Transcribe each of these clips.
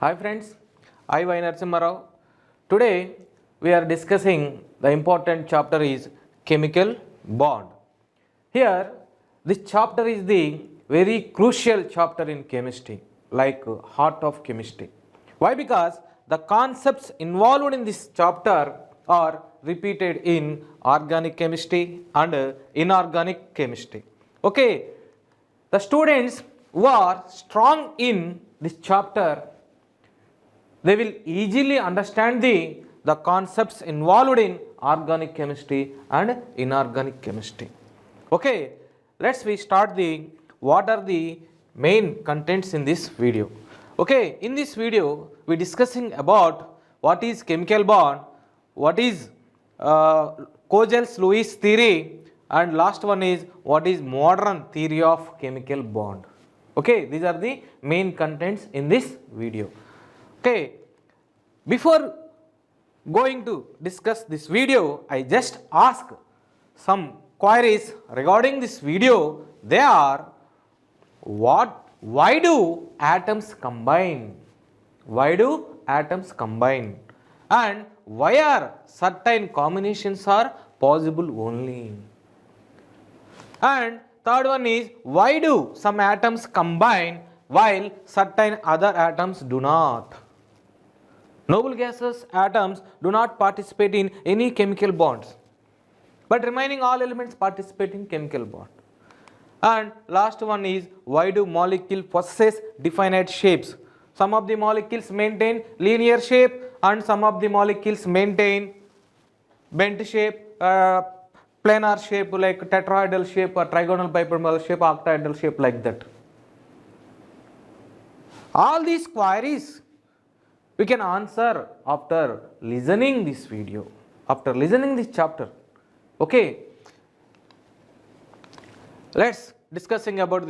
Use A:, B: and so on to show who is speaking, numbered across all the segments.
A: Hi friends, I Y Narasimha Rao. Today we are discussing the important chapter is chemical bond. Here this chapter is the very crucial chapter in chemistry, like heart of chemistry. Why? Because the concepts involved in this chapter are repeated in organic chemistry and inorganic chemistry. Okay, the students who are strong in this chapter, they will easily understand the concepts involved in organic chemistry and inorganic chemistry. Okay, we start what are the main contents in this video. Okay, in this video we discussing about what is chemical bond, what is Kojel's-Lewis theory, and last one is what is modern theory of chemical bond. Okay, these are the main contents in this video. Okay, before going to discuss this video, I just ask some queries regarding this video. They are why do atoms combine? Why do atoms combine? And why are certain combinations are possible only? And third one is why do some atoms combine while certain other atoms do not? Noble gases atoms do not participate in any chemical bonds, but remaining all elements participate in chemical bond. And last one is why do molecule possess definite shapes? Some of the molecules maintain linear shape and some of the molecules maintain bent shape, planar shape like tetrahedral shape or trigonal bipyramidal shape, octahedral shape, like that. All these queries we can answer after listening this video, after listening this chapter. Okay, let's discussing about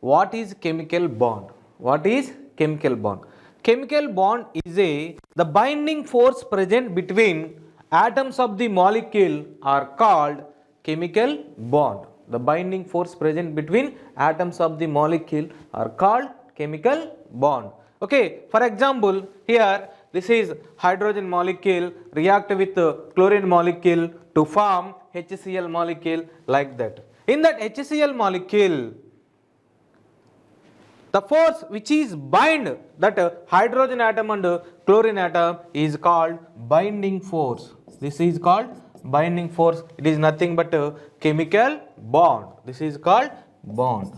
A: what is chemical bond. What is chemical bond? Chemical bond is the binding force present between atoms of the molecule are called chemical bond. The binding force present between atoms of the molecule are called chemical bond. Okay, for example, here this is hydrogen molecule react with chlorine molecule to form HCl molecule, like that. In that HCl molecule, the force which is bind that hydrogen atom and chlorine atom is called binding force. This is called binding force. It is nothing but a chemical bond. This is called bond.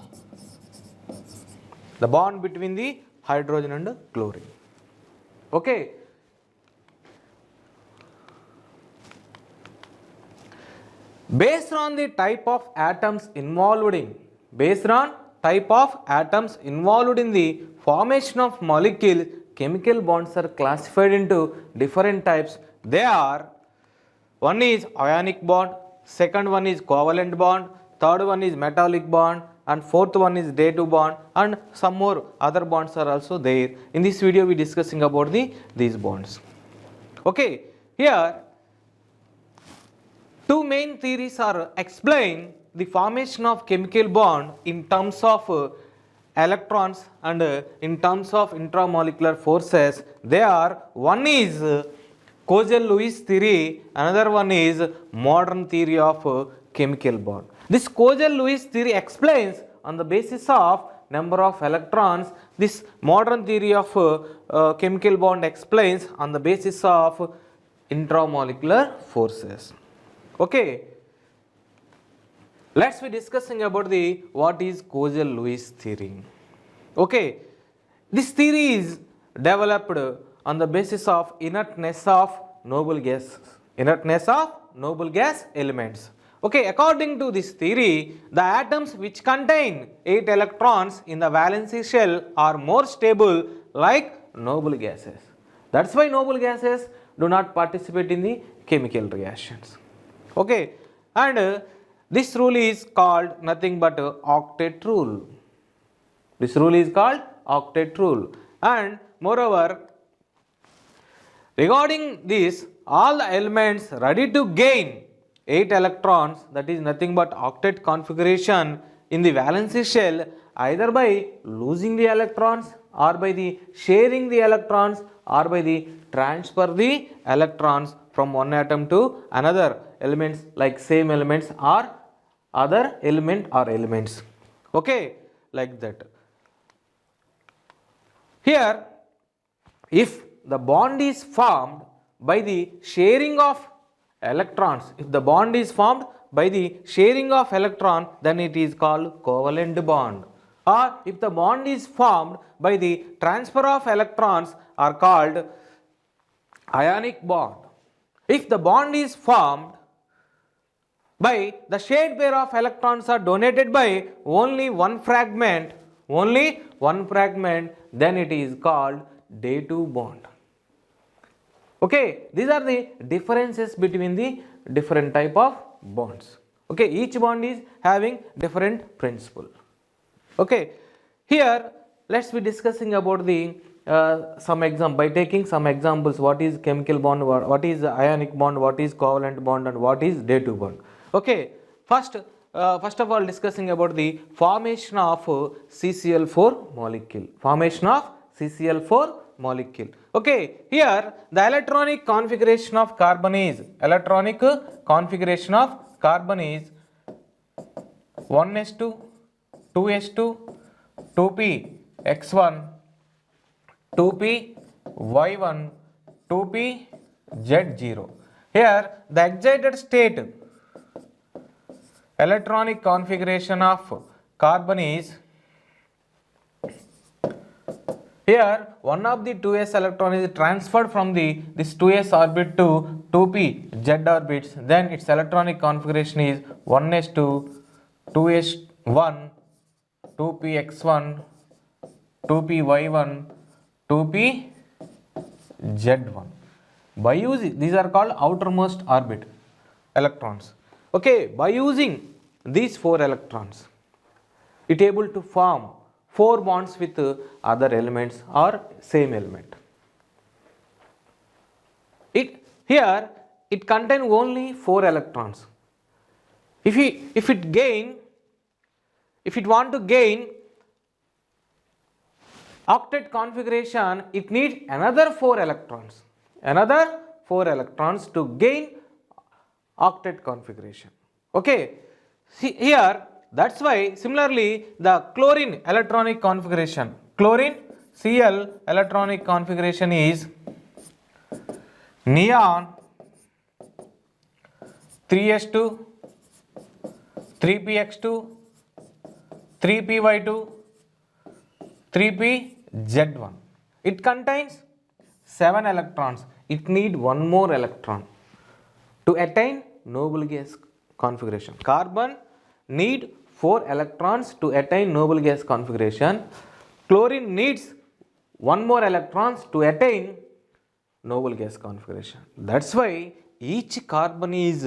A: The bond between the hydrogen and chlorine. Okay. Based on the type of atoms involved in, the formation of molecule, chemical bonds are classified into different types. They are, one is ionic bond, second one is covalent bond, third one is metallic bond, and fourth one is dative bond, and some more other bonds are also there. In this video we discussing about these bonds. Okay, here two main theories are explain the formation of chemical bond in terms of electrons and in terms of intramolecular forces. They are, one is Kozel-Lewis theory, another one is modern theory of chemical bond. This Kozel-Lewis theory explains on the basis of number of electrons. This modern theory of chemical bond explains on the basis of intramolecular forces. Okay, let's be discussing about what is Kozel-Lewis theory. Okay, this theory is developed on the basis of inertness of noble gases, inertness of noble gas elements. Okay, according to this theory, the atoms which contain 8 electrons in the valency shell are more stable like noble gases. That's why noble gases do not participate in the chemical reactions. Okay, and this rule is called nothing but octet rule. This rule is called octet rule. And moreover, regarding this, all the elements ready to gain 8 electrons, that is nothing but octet configuration in the valency shell, either by losing the electrons or by the sharing the electrons or by the transfer the electrons from one atom to another elements like same elements or other element or elements. Okay, like that. Here, if the bond is formed by the sharing of electrons, if the bond is formed by the sharing of electron, then it is called covalent bond. Or if the bond is formed by the transfer of electrons, are called ionic bond. If the bond is formed by the shared pair of electrons are donated by only one fragment, then it is called dative bond. Okay, these are the differences between the different type of bonds. Okay, each bond is having different principle. Okay, here let's be discussing about the some example by taking some examples. What is chemical bond, what is ionic bond, what is covalent bond, and what is dative bond. Okay, first of all discussing about the formation of CCl4 molecule. Formation of CCl4 molecule. Okay, here the electronic configuration of carbon is 1s2, 2s2, 2px1, 2py1, 2pz0. Here the excited state electronic configuration of carbon is, here one of the 2s electron is transferred from this 2s orbit to 2p z orbits, then its electronic configuration is 1s2, 2s1, 2px1, 2py1, 2pz1. By using, these are called outermost orbit electrons. Okay, by using these 4 electrons, it able to form 4 bonds with other elements or same element. Here it contain only 4 electrons. If it want to gain octet configuration, it needs another 4 electrons to gain octet configuration. Okay, see here, that's why similarly the chlorine electronic configuration, chlorine Cl electronic configuration is neon 3s2, 3px2, 3py2, 3pz1. It contains 7 electrons. It need one more electron to attain noble gas configuration. Carbon need 4 electrons to attain noble gas configuration. Chlorine needs 1 more electrons to attain noble gas configuration. That's why each carbon is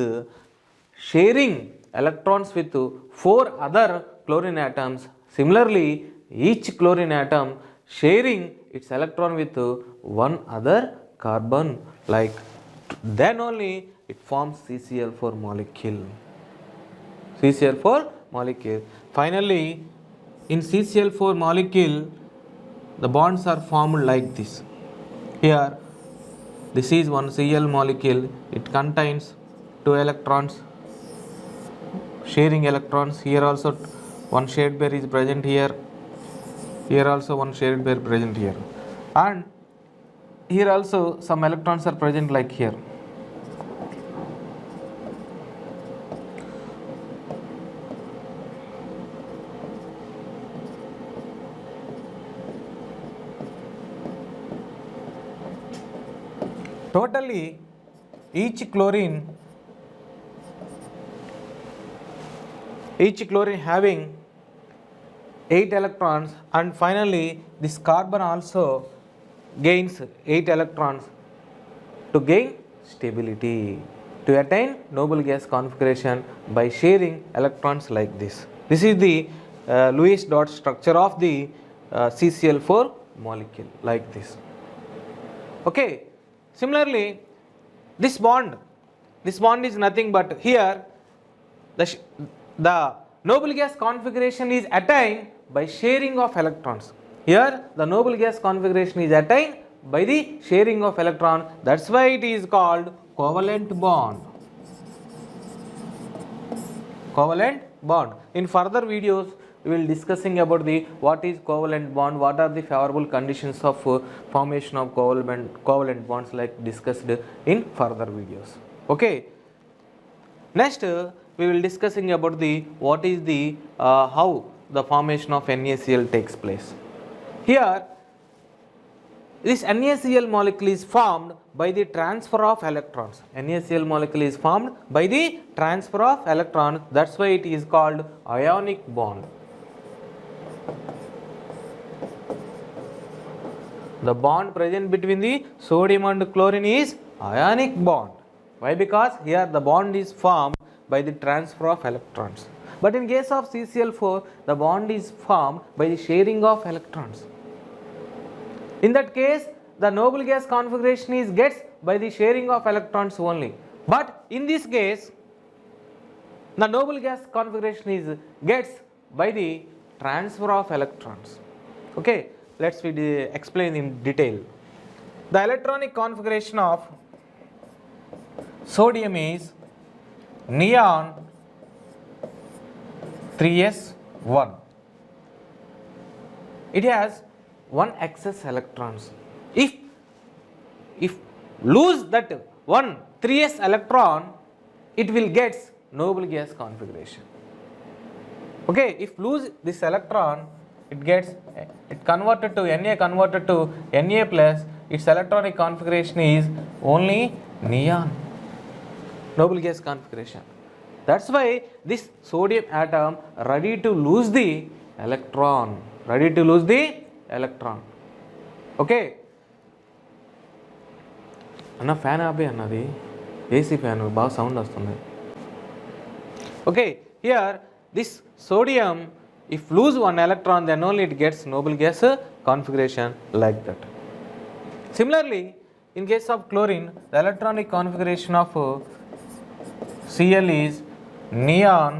A: sharing electrons with 4 other chlorine atoms. Similarly, each chlorine atom sharing its electron with 1 other carbon, like then only it forms CCl4 molecule. Finally, in CCl4 molecule, the bonds are formed like this. Here, this is one Cl molecule. It contains 2 electrons, sharing electrons. Here also one shared pair is present here. Here also one shared pair present here. And here also some electrons are present like here. Totally, each chlorine having 8 electrons, and finally this carbon also gains 8 electrons to gain stability, to attain noble gas configuration by sharing electrons like this. This is the Lewis dot structure of the CCl4 molecule, like this. Okay. Similarly, this bond is nothing but here the noble gas configuration is attained by sharing of electrons. Here the noble gas configuration is attained by the sharing of electron. That's why it is called covalent bond. Covalent bond. In further videos we will discussing about the what is covalent bond, what are the favorable conditions of formation of covalent bonds, like discussed in further videos. Okay. Next we will discussing about the what is the how the formation of NaCl takes place. Here this NaCl molecule is formed by the transfer of electrons. NaCl molecule is formed by the transfer of electrons. That's why it is called ionic bond. The bond present between the sodium and chlorine is ionic bond. Why? Because here the bond is formed by the transfer of electrons. But in case of CCl4, the bond is formed by the sharing of electrons. In that case, the noble gas configuration is gets by the sharing of electrons only. But in this case, the noble gas configuration is gets by the transfer of electrons. Okay, let's explain in detail. The electronic configuration of sodium is neon 3s1. It has one excess electrons. If lose that one 3s electron, it will get noble gas configuration. Okay, if lose this electron, it converted to Na, converted to Na plus, its electronic configuration is only neon, noble gas configuration. That's why this sodium atom ready to lose the electron, okay. అన్న fan ఆపే అన్నది AC fan బాగా sound వస్తుంది. Okay, here this sodium, if lose one electron, then only it gets noble gas configuration like that. Similarly, in case of chlorine, the electronic configuration of Cl is neon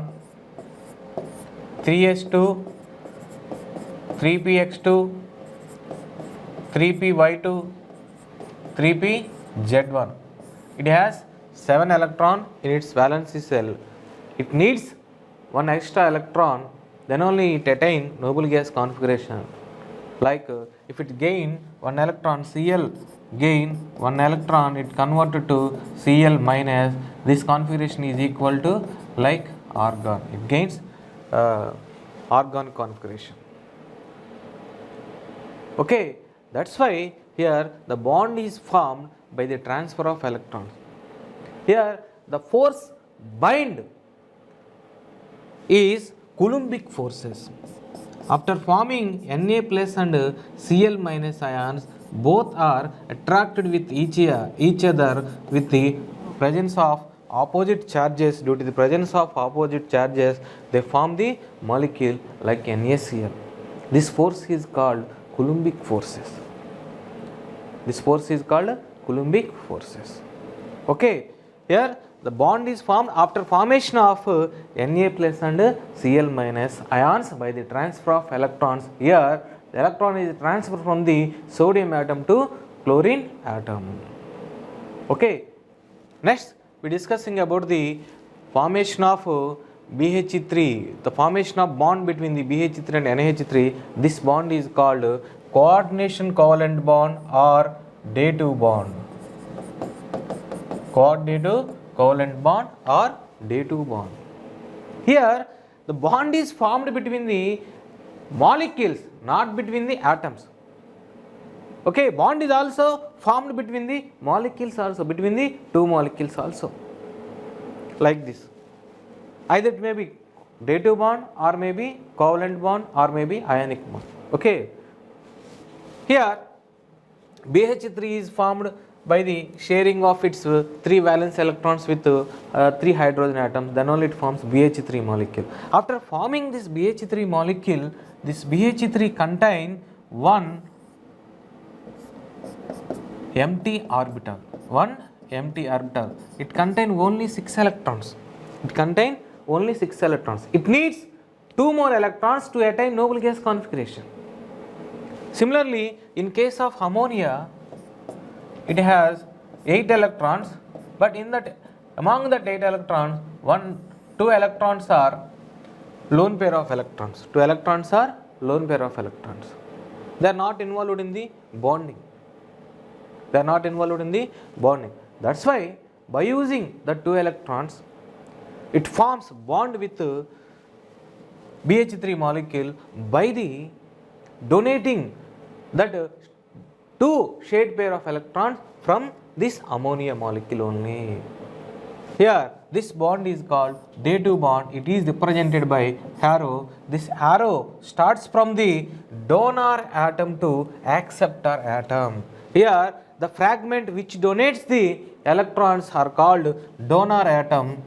A: 3s2, 3px2, 3py2, 3pz1. It has 7 electron in its valency shell. It needs one extra electron, then only it attain noble gas configuration. Like if it gain one electron, Cl gain one electron, it converted to Cl minus, this configuration is equal to like argon. It gains argon configuration. Okay, that's why here the bond is formed by the transfer of electrons. Here the force bind is Coulombic forces. After forming Na plus and Cl minus ions, both are attracted with each other with the presence of opposite charges. Due to the presence of opposite charges, they form the molecule like NaCl. This force is called Coulombic forces. This force is called Coulombic forces. Okay, here the bond is formed after formation of Na plus and Cl minus ions by the transfer of electrons. Here the electron is transferred from the sodium atom to chlorine atom. Okay, next we discussing about the formation of BH3, the formation of bond between the BH3 and NH3. This bond is called coordination covalent bond or dative bond. Coordinative covalent bond or dative bond. Here the bond is formed between the molecules, not between the atoms. Okay, bond is also formed between the molecules also, between the two molecules also, like this. Either it may be dative bond or may be covalent bond or may be ionic bond. Okay, here BH3 is formed by the sharing of its 3 valence electrons with 3 hydrogen atoms, then only it forms BH3 molecule. After forming this BH3 molecule, this BH3 contain one empty orbital. It contain only 6 electrons. It needs 2 more electrons to attain noble gas configuration. Similarly, in case of ammonia, it has 8 electrons, but in that among that 8 electrons, 2 electrons are lone pair of electrons. 2 electrons are lone pair of electrons. They are not involved in the bonding. They are not involved in the bonding. That's why by using the 2 electrons, it forms bond with BH3 molecule by the donating that 2 shade pair of electrons from this ammonia molecule only. Here this bond is called day 2 bond. It is represented by arrow. This arrow starts from the donor atom to acceptor atom. Here the fragment which donates the electrons are called donor atom,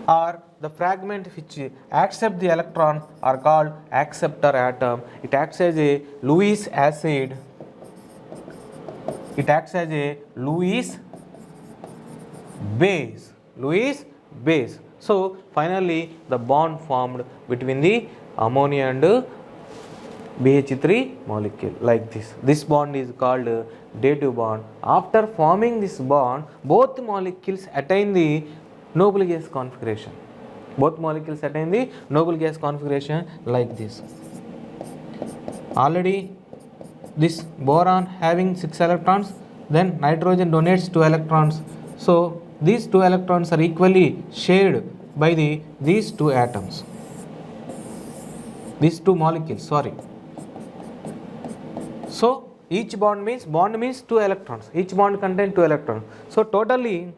A: or the fragment which accept the electron are called acceptor atom. It acts as a Lewis acid. It acts as a Lewis base. Lewis base. So finally the bond formed between the ammonia and BH3 molecule like this. This bond is called day 2 bond. After forming this bond, both molecules attain the noble gas configuration. Both molecules attain the noble gas configuration like this. Already this boron having 6 electrons, then nitrogen donates 2 electrons. So these 2 electrons are equally shared by these 2 atoms. These 2 molecules, sorry. So each bond means 2 electrons. Each bond contains 2 electrons. So totally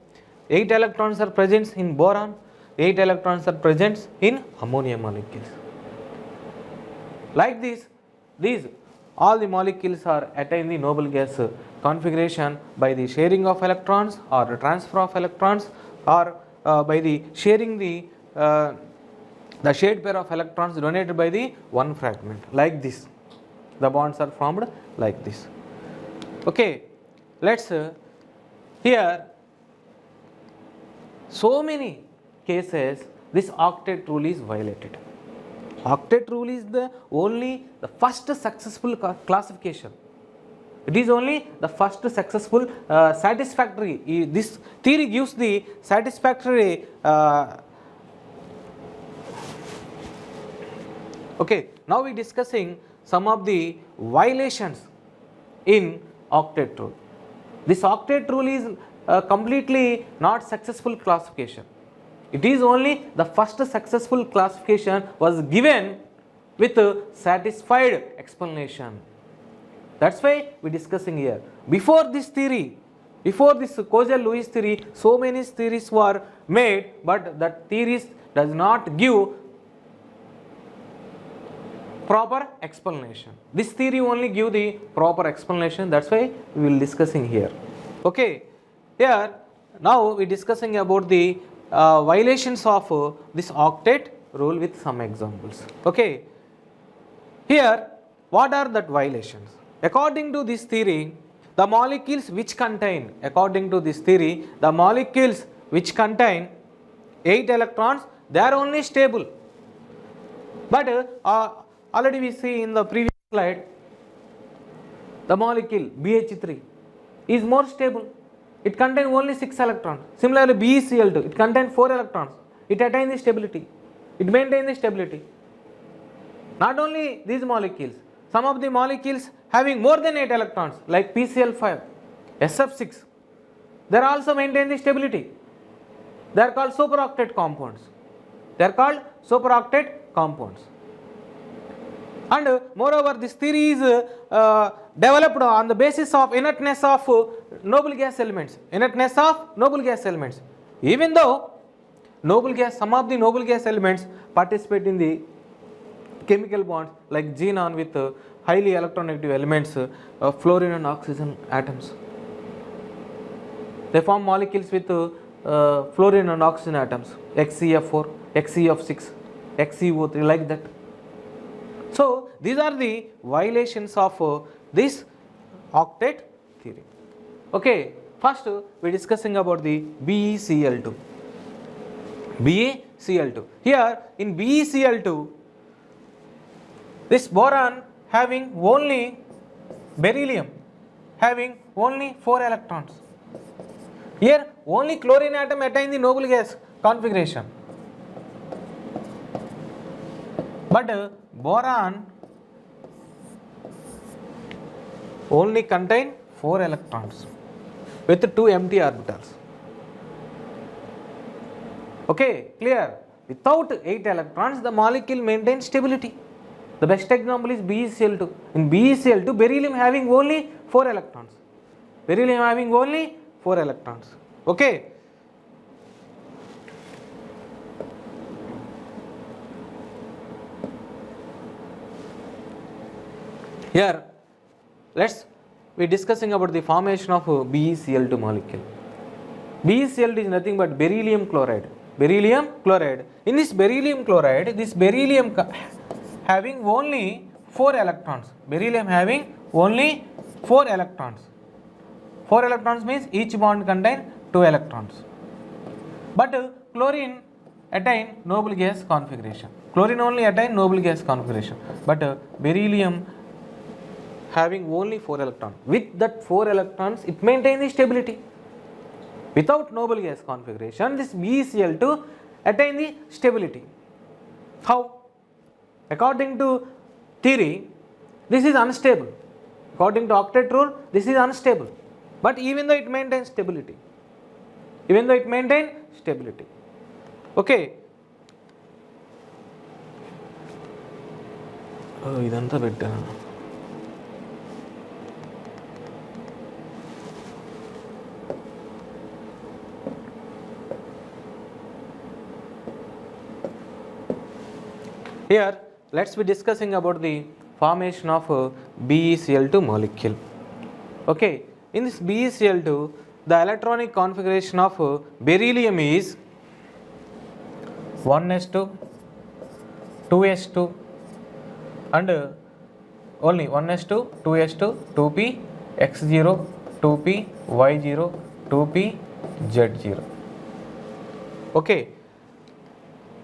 A: 8 electrons are present in boron, 8 electrons are present in ammonia molecules. Like this, these all the molecules are attain the noble gas configuration by the sharing of electrons or the transfer of electrons, or by the sharing the shade pair of electrons donated by the one fragment. Like this, the bonds are formed like this. Okay, let's here so many cases this octet rule is violated. Octet rule is the first successful classification. It is only the first successful satisfactory. This theory gives the satisfactory. Okay, now we are discussing some of the violations in octet rule. This octet rule is completely not successful classification. It is only the first successful classification was given with a satisfied explanation. That's why we are discussing here. Before this theory, before this Kozel-Lewis theory, so many theories were made, but that theories does not give proper explanation. This theory only give the proper explanation. That's why we will discussing here. Okay, here now we discussing about the violations of this octet rule with some examples. Okay, here what are that violations? According to this theory, the molecules which contain, according to this theory, the molecules which contain 8 electrons, they are only stable. But already we see in the previous slide, the molecule BH3 is more stable. It contains only 6 electrons. Similarly, BeCl2, it contains 4 electrons. It attains the stability. It maintains the stability. Not only these molecules, some of the molecules having more than 8 electrons like PCl5, SF6, they are also maintain the stability. They are called superoctet compounds. They are called superoctet compounds. And moreover, this theory is developed on the basis of inertness of noble gas elements. Inertness of noble gas elements. Even though noble gas, some of the noble gas elements participate in the chemical bonds like xenon with highly electronegative elements, fluorine and oxygen atoms. They form molecules with fluorine and oxygen atoms, XeF4, XeF6, XeO3, like that. So these are the violations of this octet theory. Okay, first we are discussing about the BeCl2. BeCl2. Here in BeCl2, this boron having only beryllium having only 4 electrons. Here only chlorine atom attain the noble gas configuration, but boron only contain 4 electrons with 2 empty orbitals. Okay, clear? Without 8 electrons, the molecule maintains stability. The best example is BeCl2. In BeCl2, beryllium having only 4 electrons. Beryllium having only 4 electrons. Okay. Here, let's be discussing about the formation of BeCl2 molecule. BeCl2 is nothing but beryllium chloride. Beryllium chloride. In this beryllium chloride, this beryllium having only 4 electrons. Beryllium having only 4 electrons. 4 electrons means each bond contain 2 electrons. But chlorine attain noble gas configuration. Chlorine only attain noble gas configuration. But beryllium having only 4 electrons. With that 4 electrons, it maintains the stability. Without noble gas configuration, this BeCl2 attain the stability. How? According to theory, this is unstable. According to octet rule, this is unstable. But even though it maintains stability. Even though it maintains stability. Okay. Oh, idantha bettana. Here, let's be discussing about the formation of BeCl2 molecule. Okay, in this BeCl2, the electronic configuration of beryllium is 1s2, 2s2 and only 1s2, 2s2, 2p, x0, 2p, y0, 2p, z0. Okay,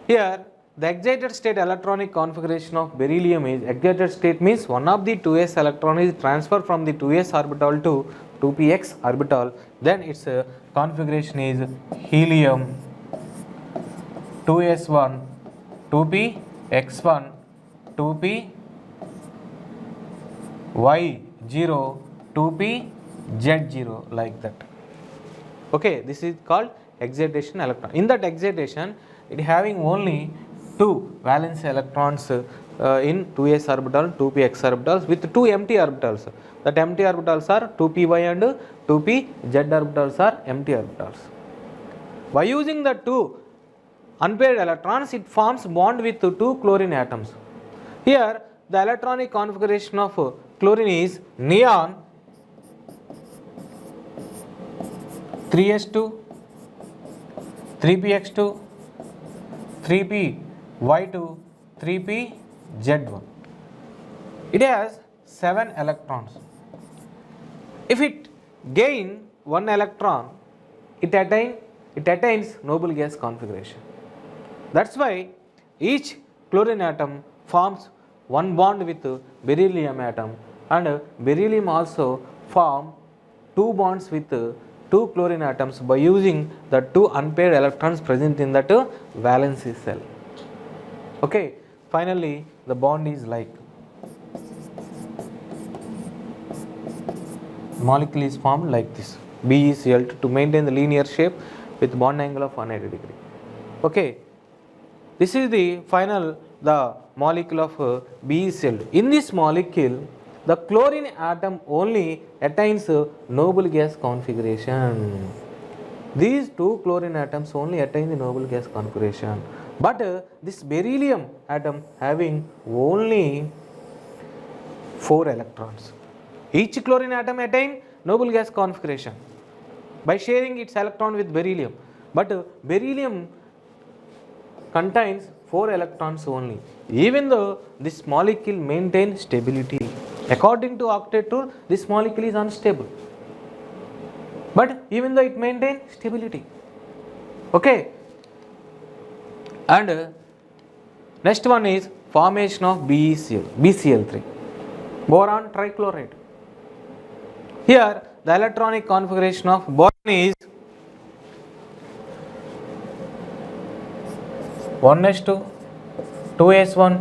A: here the excited state electronic configuration of beryllium is, excited state means one of the 2s electron is transferred from the 2s orbital to 2px orbital, then its configuration is helium 2s1, 2p, x1, 2p, y0, 2p, z0, like that. Okay, this is called excitation electron. In that excitation, it having only 2 valence electrons in 2s orbital, 2px orbitals with 2 empty orbitals. That empty orbitals are 2py and 2pz orbitals are empty orbitals. By using the 2 unpaired electrons, it forms bond with 2 chlorine atoms. Here, the electronic configuration of chlorine is neon 3s2, 3px2, 3py2, 3pz1. It has 7 electrons. If it gain 1 electron, it attains noble gas configuration. That's why each chlorine atom forms one bond with beryllium atom, and beryllium also form 2 bonds with 2 chlorine atoms by using the 2 unpaired electrons present in that valence cell. Okay, finally the bond is like molecule is formed like this, BeCl2, to maintain the linear shape with bond angle of 180 degree. Okay, this is the molecule of BeCl2. In this molecule, the chlorine atom only attains noble gas configuration. These 2 chlorine atoms only attain the noble gas configuration. But this beryllium atom having only 4 electrons. Each chlorine atom attain noble gas configuration by sharing its electron with beryllium. But beryllium contains 4 electrons only, even though this molecule maintains stability. According to octet rule, this molecule is unstable. But even though it maintains stability. Okay. And next one is formation of BeCl3. boron trichloride. Here the electronic configuration of boron is 1s2, 2s1,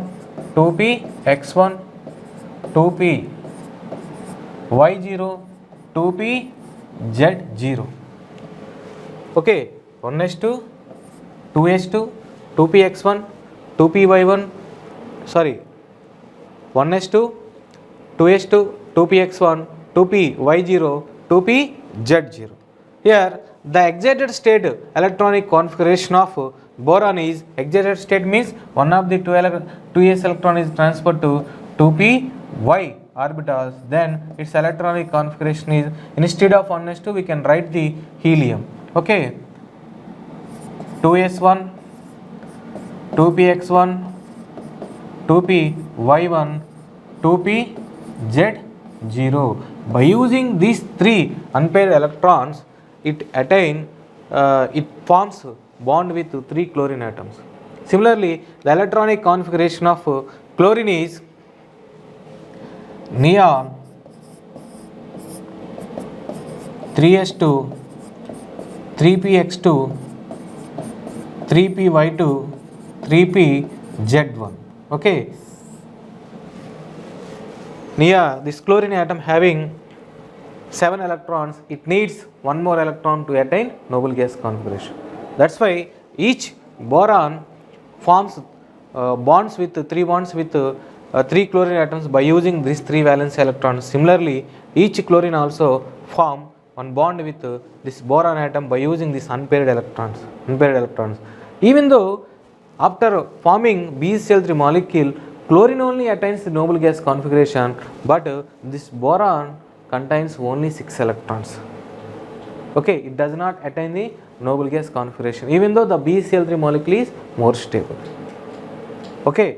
A: 2p x1, 2p y0, 2p z0. Okay, 1s2, 2s2, 2p x1, 2p y1, sorry, 1s2, 2s2, 2p x1, 2p y0, 2p z0. Here the excited state electronic configuration of boron is, excited state means one of the 2s electron is transferred to 2p y orbitals, then its electronic configuration is, instead of 1s2 we can write the helium. Okay, 2s1, 2px1, 2p y1, 2p z0. By using these three unpaired electrons, it forms bond with 3 chlorine atoms. Similarly, the electronic configuration of chlorine is neon 3s2, 3px2, 3py2, 3pz1. Okay, neon, this chlorine atom having 7 electrons, it needs one more electron to attain noble gas configuration. That's why each boron forms bonds with 3 bonds with 3 chlorine atoms by using these 3 valence electrons. Similarly, each chlorine also form one bond with this boron atom by using these unpaired electrons. Even though after forming BeCl3 molecule, chlorine only attains the noble gas configuration, but this boron contains only 6 electrons. Okay, it does not attain the noble gas configuration, even though the BeCl3 molecule is more stable. Okay,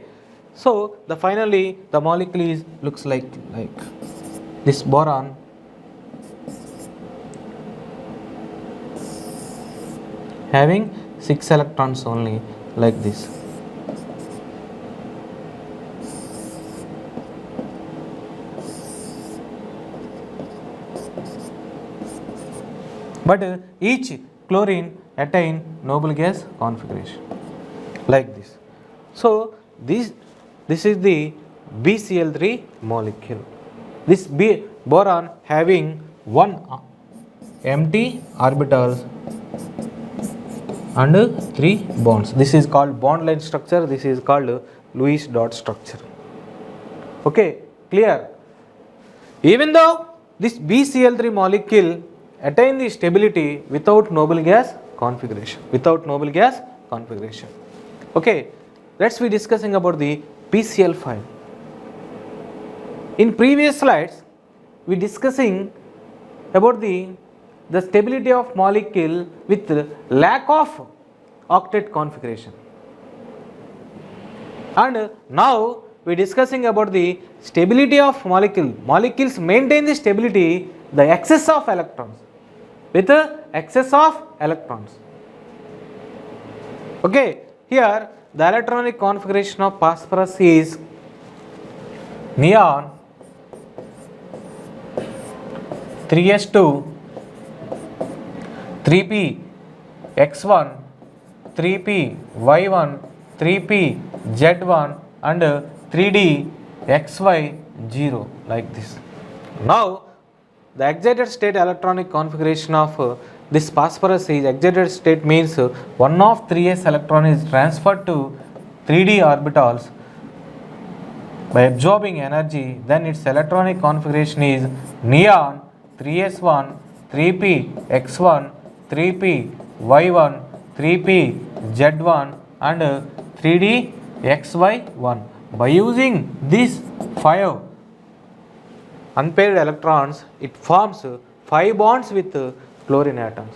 A: so finally the molecule is looks like this boron having 6 electrons only, like this. But each chlorine attain noble gas configuration, like this. So this is the BeCl3 molecule. This boron having 1 empty orbitals and 3 bonds. This is called bond line structure. This is called Lewis dot structure. Okay, clear? Even though this BeCl3 molecule attain the stability without noble gas configuration. Okay, let's be discussing about the PCl5. In previous slides, we discussing about the stability of molecule with lack of octet configuration, and now we discussing about the stability of molecules maintain the stability the excess of electrons, with excess of electrons. Okay, here the electronic configuration of phosphorus is neon 3s2, 3p x1, 3p y1, 3p z1 and 3d xy0, like this. Now the excited state electronic configuration of this phosphorus is, excited state means one of 3s electron is transferred to 3d orbitals by absorbing energy, then its electronic configuration is neon 3s1, 3p x1, 3p y1, 3p z1 and 3d xy1. By using these 5 unpaired electrons, it forms 5 bonds with chlorine atoms.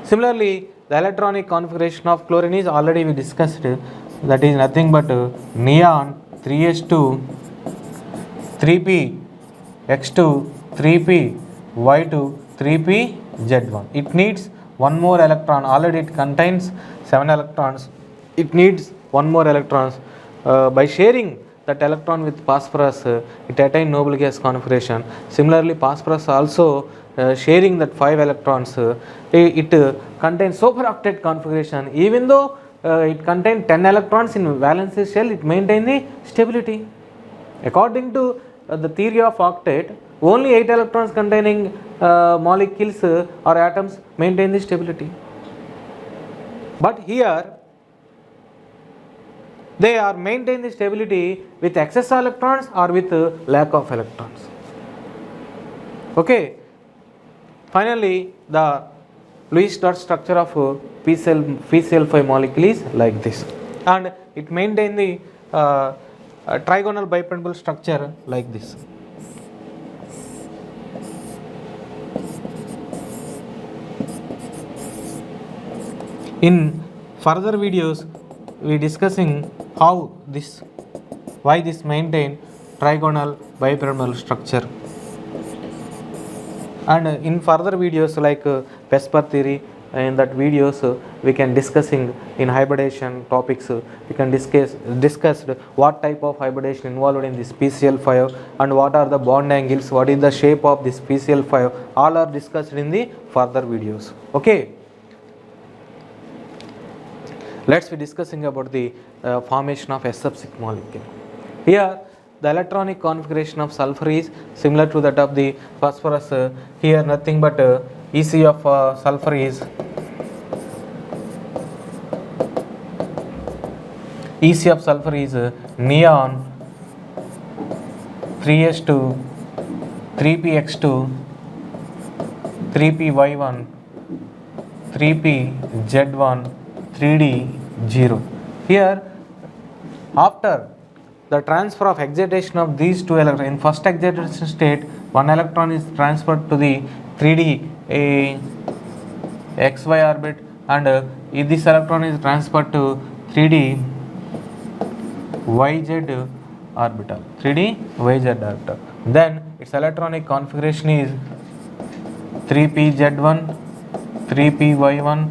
A: Similarly, the electronic configuration of chlorine is already we discussed, that is nothing but neon 3s2, 3p x2, 3p y2, 3p z1. It needs one more electron. Already it contains 7 electrons. It needs one more electrons. By sharing that electron with phosphorus, it attained noble gas configuration. Similarly, phosphorus also sharing that 5 electrons, it contains superoctet configuration. Even though it contains 10 electrons in valence shell, it maintains the stability. According to the theory of octet, only 8 electrons containing molecules or atoms maintain the stability. But here they are maintain the stability with excess electrons or with lack of electrons. Okay. Finally, the Lewis dot structure of PCl5 molecule is like this, and it maintain the trigonal bipentable structure like this. In further videos, we discussing how this, why this maintain trigonal bipyramidal structure, and in further videos like Vesper theory, in that videos we can discussing in hybridation topics. We can discuss what type of hybridation involved in this PCl5 and what are the bond angles, what is the shape of this PCl5. All are discussed in the further videos. Okay. Let's be discussing about the formation of SF6 molecule. Here the electronic configuration of sulfur is similar to that of the phosphorus. Here nothing but EC of sulfur is neon 3s2 3px2 3py1 3pz1 3d0. Here after the transfer of excitation of these two electrons, in first excitation state, one electron is transferred to the 3d xy orbit, and this electron is transferred to 3d yz orbital. Then its electronic configuration is 3pz1 3py1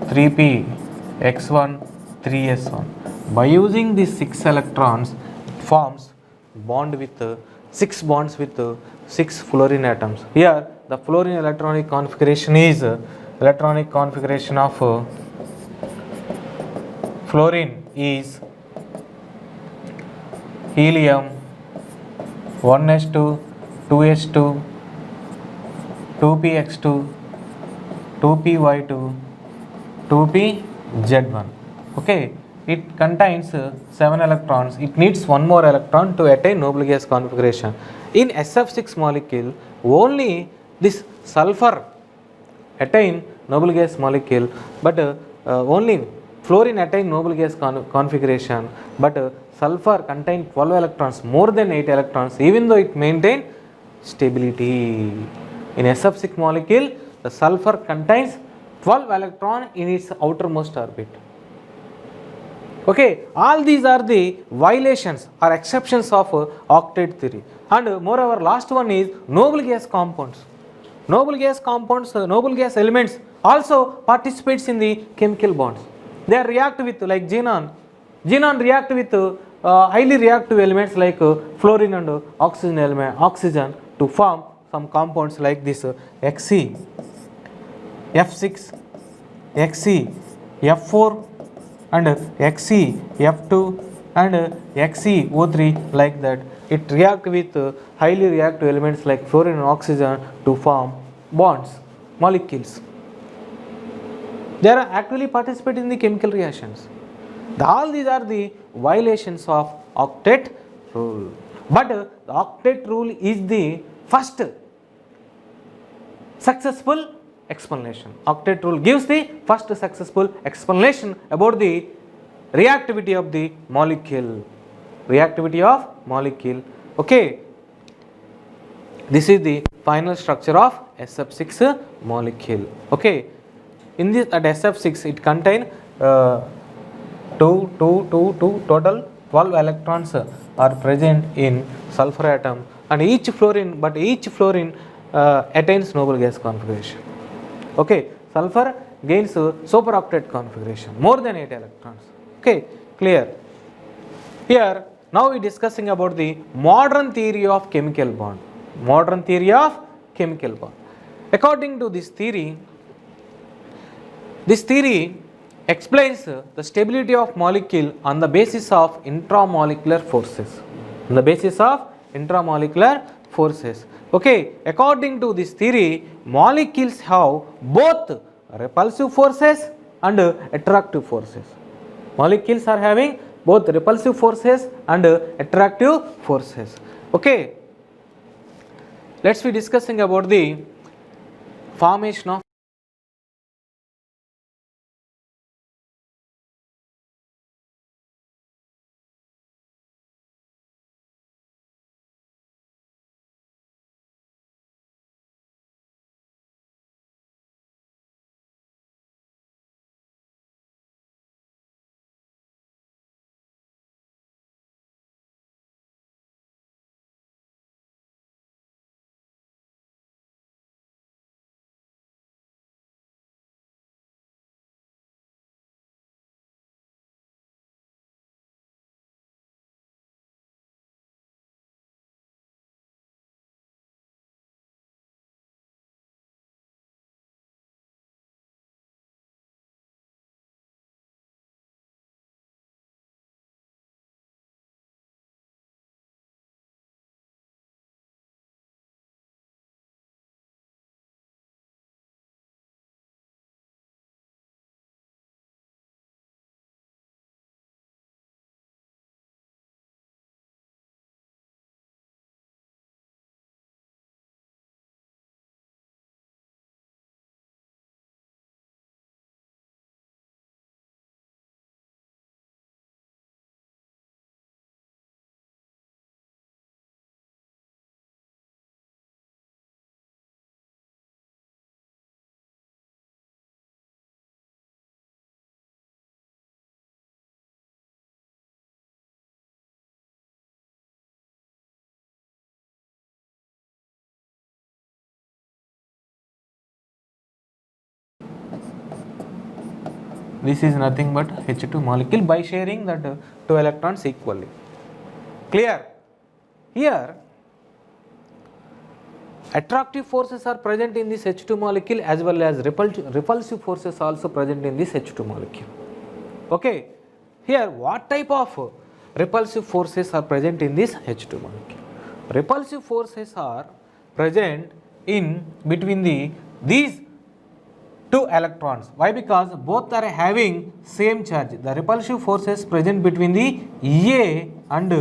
A: 3px1 3s1. By using these 6 electrons, it forms bond with 6 bonds with 6 fluorine atoms. Here the fluorine electronic configuration is electronic configuration of fluorine is helium 1s2 2s2 2px2 2py2 2pz1. Okay, it contains 7 electrons. It needs one more electron to attain noble gas configuration. In SF6 molecule, only this sulfur attain noble gas molecule, but only fluorine attain noble gas configuration, but sulfur contain 12 electrons, more than 8 electrons, even though it maintain stability. In SF6 molecule, the sulfur contains 12 electron in its outermost orbit. Okay, all these are the violations or exceptions of octet theory. And moreover, last one is noble gas compounds. Noble gas compounds, noble gas elements also participates in the chemical bonds. They react with, like xenon. Xenon react with highly reactive elements like fluorine and oxygen to form some compounds like this Xe, F6, Xe, F4 and Xe, F2 and XeO3, like that. It react with highly reactive elements like fluorine and oxygen to form bonds, molecules. They are actually participating in the chemical reactions. All these are the violations of octet rule. But the octet rule is the first successful explanation. Octet rule gives the first successful explanation about the reactivity of the molecule. Okay. This is the final structure of SF6 molecule. Okay. In this at SF6 it contain total 12 electrons are present in sulfur atom, and each fluorine attains noble gas configuration. Okay, sulfur gains superoctet configuration, more than 8 electrons. Okay, clear. Here now we discussing about the modern theory of chemical bond. Modern theory of chemical bond. According to this theory explains the stability of molecule on the basis of intramolecular forces. On the basis of intramolecular forces. Okay, according to this theory, molecules have both repulsive forces and attractive forces. Molecules are having both repulsive forces and attractive forces. Okay, let's be discussing about the formation of this is nothing but H2 molecule by sharing that 2 electrons equally. Clear? Here attractive forces are present in this H2 molecule as well as repulsive forces also present in this H2 molecule. Okay, here what type of repulsive forces are present in this H2 molecule? Repulsive forces are present in between these 2 electrons. Why? Because both are having same charge. The repulsive forces present between the EA and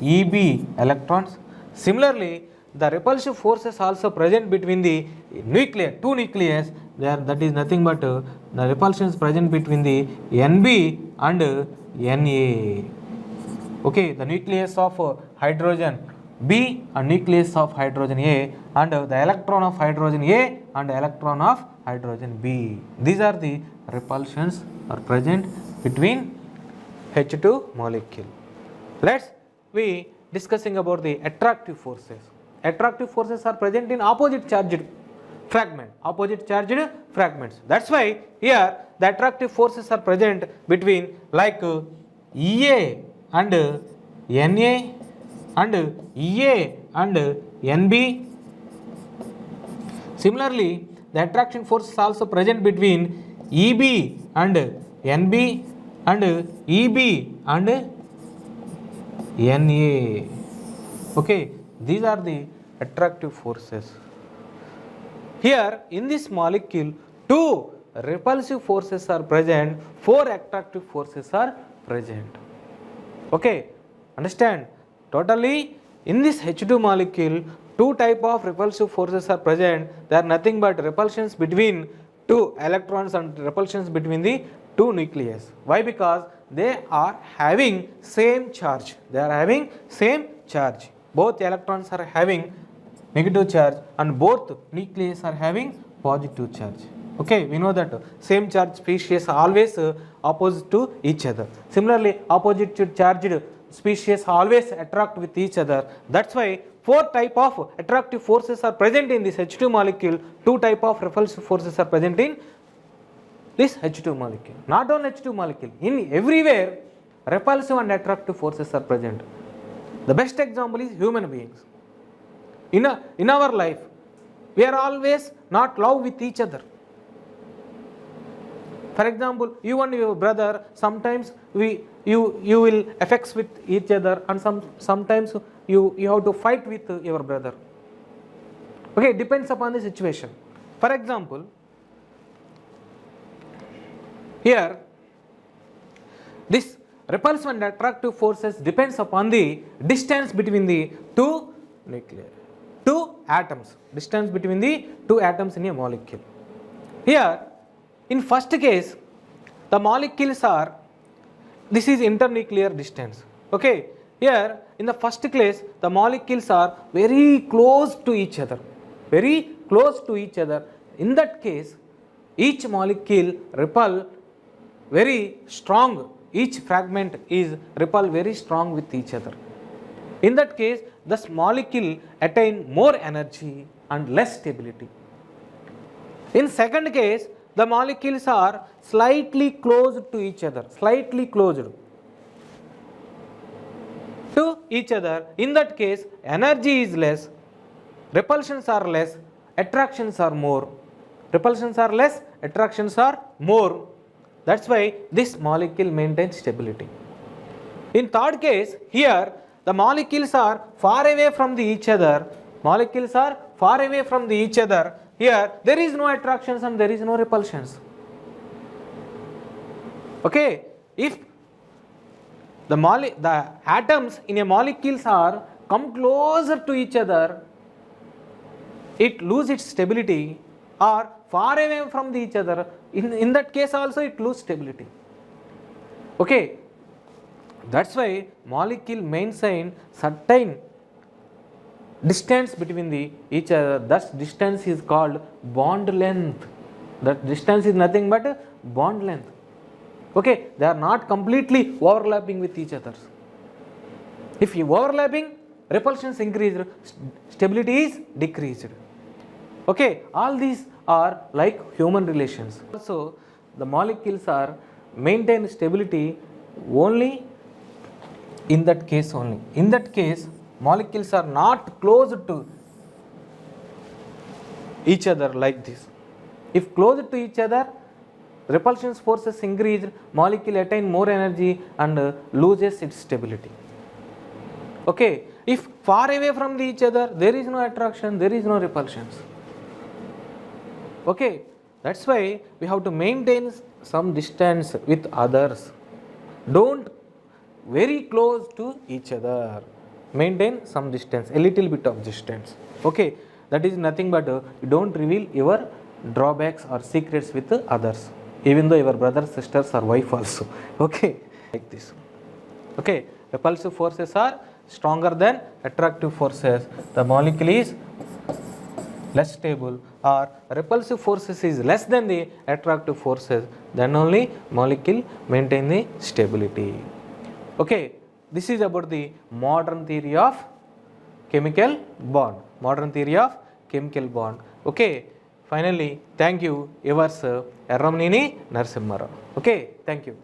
A: EB electrons. Similarly, the repulsive forces also present between the two nucleus. That is nothing but the repulsions present between the NB and Na. Okay, the nucleus of hydrogen B and nucleus of hydrogen A, and the electron of hydrogen A and electron of hydrogen B. These are the repulsions are present between H2 molecule. Let's be discussing about the attractive forces. Attractive forces are present in opposite charged fragments. That's why here the attractive forces are present between like EA and Na and EA and NB. Similarly, the attraction force is also present between EB and NB and EB and Na. Okay, these are the attractive forces. Here in this molecule 2 repulsive forces are present, 4 attractive forces are present. Okay, understand? Totally in this H2 molecule 2 type of repulsive forces are present. They are nothing but repulsions between 2 electrons and repulsions between the 2 nucleus. Why? Because they are having same charge. Both electrons are having negative charge and both nucleus are having positive charge. Okay, we know that same charge species always opposite to each other. Similarly, opposite charged species always attract with each other. That's why 4 type of attractive forces are present in this H2 molecule, 2 type of repulsive forces are present in this H2 molecule. Not on H2 molecule, in everywhere repulsive and attractive forces are present. The best example is human beings. In our life, we are always not love with each other. For example, you and your brother, sometimes you will affect with each other, and sometimes you have to fight with your brother. Okay, depends upon the situation. For example, here this repulsive and attractive forces depends upon the distance between the two atoms. Distance between the two atoms in a molecule. Here, in first case, the molecules are, this is internuclear distance. Okay, here in the first case, the molecules are very close to each other. Very close to each other. In that case, each molecule repel very strong. Each fragment is repel very strong with each other. In that case, this molecule attain more energy and less stability. In second case, the molecules are slightly close to each other, slightly closed to each other. In that case, energy is less, repulsions are less, attractions are more. Repulsions are less, attractions are more. That's why this molecule maintains stability. In third case, here the molecules are far away from each other. Molecules are far away from each other. Here there is no attractions and there is no repulsions. Okay, if the atoms in a molecules are come closer to each other, it loses its stability, or far away from each other, in that case also it loses stability. Okay, that's why molecule maintain certain distance between each other. That distance is called bond length. That distance is nothing but bond length. Okay, they are not completely overlapping with each other. If you overlapping, repulsions increased, stability is decreased. Okay, all these are like human relations. Also, the molecules are maintain stability only in that case only. In that case, molecules are not close to each other like this. If close to each other, repulsion forces increase, molecule attain more energy and loses its stability. Okay, if far away from each other, there is no attraction, there is no repulsions. Okay, that's why we have to maintain some distance with others. Don't very close to each other. Maintain some distance, a little bit of distance. Okay, that is nothing but you don't reveal your drawbacks or secrets with others, even though your brothers, sisters or wife also. Okay, like this. Okay, repulsive forces are stronger than attractive forces. The molecule is less stable, or repulsive forces is less than the attractive forces, then only molecule maintain the stability. Okay, this is about the modern theory of chemical bond. Modern theory of chemical bond. Okay, finally, thank you, yours Erramneni Narasimha Rao. Okay, thank you.